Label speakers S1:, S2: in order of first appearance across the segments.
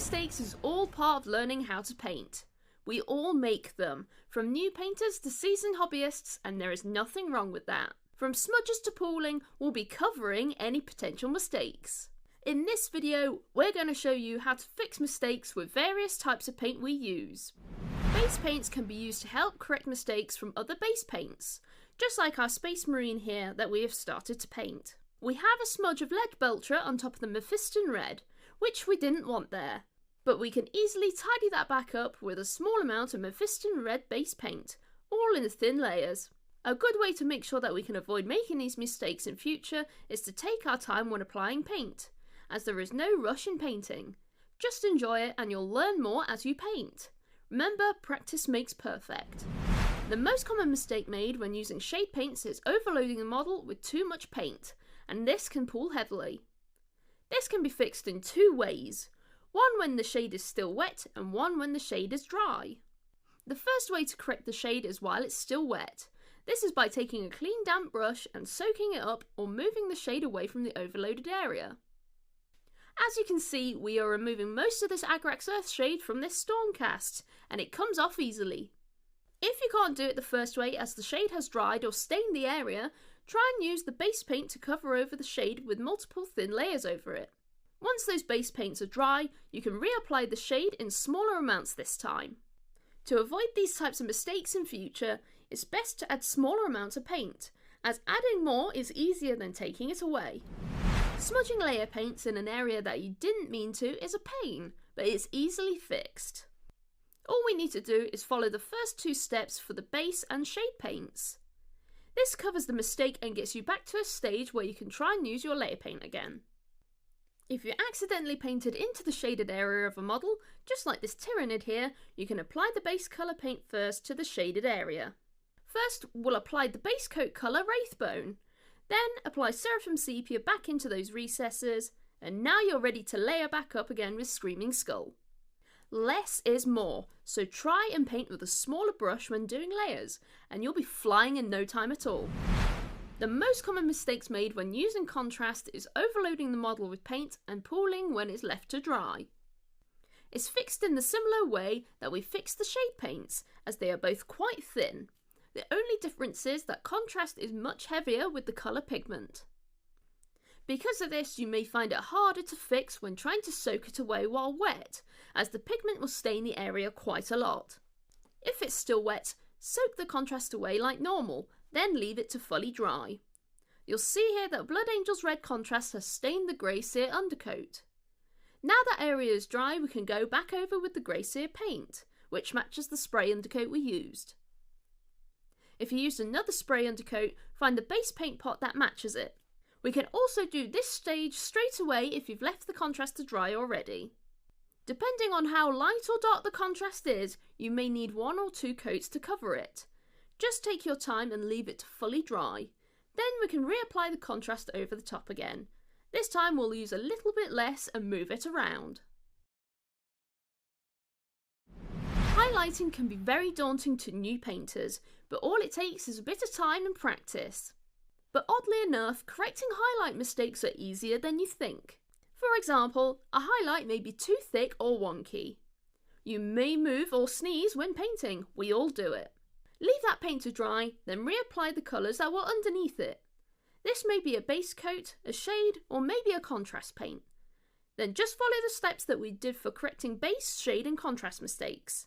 S1: mistakes is all part of learning how to paint. We all make them, from new painters to seasoned hobbyists, and there is nothing wrong with that. From smudges to pooling, we'll be covering any potential mistakes. In this video, we're going to show you how to fix mistakes with various types of paint we use. Base paints can be used to help correct mistakes from other base paints, just like our Space Marine here that we have started to paint. We have a smudge of lead Beltra on top of the Mephiston red, which we didn't want there, but we can easily tidy that back up with a small amount of Mephiston red base paint, all in thin layers. A good way to make sure that we can avoid making these mistakes in future is to take our time when applying paint, as there is no rush in painting. Just enjoy it and you'll learn more as you paint. Remember, practice makes perfect. The most common mistake made when using shade paints is overloading the model with too much paint, and this can pool heavily. This can be fixed in two ways, one when the shade is still wet and one when the shade is dry. The first way to correct the shade is while it's still wet. This is by taking a clean damp brush and soaking it up or moving the shade away from the overloaded area. As you can see, we are removing most of this Agrax Earth shade from this Stormcast, and it comes off easily. If you can't do it the first way as the shade has dried or stained the area, try and use the base paint to cover over the shade with multiple thin layers over it. Once those base paints are dry, you can reapply the shade in smaller amounts this time. To avoid these types of mistakes in future, it's best to add smaller amounts of paint, as adding more is easier than taking it away. Smudging layer paints in an area that you didn't mean to is a pain, but it's easily fixed. All we need to do is follow the first two steps for the base and shade paints. This covers the mistake and gets you back to a stage where you can try and use your layer paint again. If you accidentally painted into the shaded area of a model, just like this Tyrannid here, you can apply the base colour paint first to the shaded area. First, we'll apply the base coat colour Wraithbone. Then apply Seraphim Sepia back into those recesses, and now you're ready to layer back up again with Screaming Skull. Less is more, so try and paint with a smaller brush when doing layers, and you'll be flying in no time at all. The most common mistakes made when using contrast is overloading the model with paint and pooling when it's left to dry. It's fixed in the similar way that we fixed the shade paints, as they are both quite thin. The only difference is that contrast is much heavier with the colour pigment. Because of this, you may find it harder to fix when trying to soak it away while wet, as the pigment will stain the area quite a lot. If it's still wet, soak the contrast away like normal, then leave it to fully dry. You'll see here that Blood Angel's red contrast has stained the grey sear undercoat. Now that area is dry, we can go back over with the grey sear paint, which matches the spray undercoat we used. If you used another spray undercoat, find the base paint pot that matches it. We can also do this stage straight away if you've left the contrast to dry already. Depending on how light or dark the contrast is, you may need one or two coats to cover it. Just take your time and leave it to fully dry. Then we can reapply the contrast over the top again. This time we'll use a little bit less and move it around. Highlighting can be very daunting to new painters, but all it takes is a bit of time and practice. But oddly enough, correcting highlight mistakes are easier than you think. For example, a highlight may be too thick or wonky. You may move or sneeze when painting, we all do it. Leave that paint to dry, then reapply the colours that were underneath it. This may be a base coat, a shade, or maybe a contrast paint. Then just follow the steps that we did for correcting base, shade and contrast mistakes.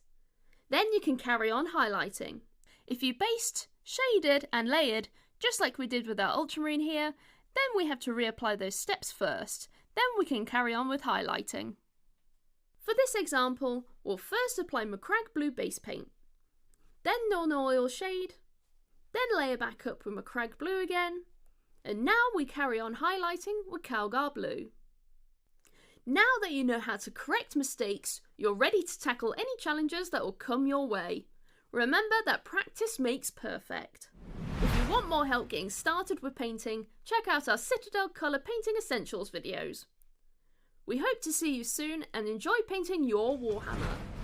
S1: Then you can carry on highlighting. If you based, shaded and layered, just like we did with our Ultramarine here, then we have to reapply those steps first, then we can carry on with highlighting. For this example, we'll first apply Macragge Blue base paint, then Nuln Oil shade, then layer back up with Macragge Blue again, and now we carry on highlighting with Calgar Blue. Now that you know how to correct mistakes, you're ready to tackle any challenges that will come your way. Remember that practice makes perfect. If you want more help getting started with painting, check out our Citadel Colour Painting Essentials videos. We hope to see you soon and enjoy painting your Warhammer.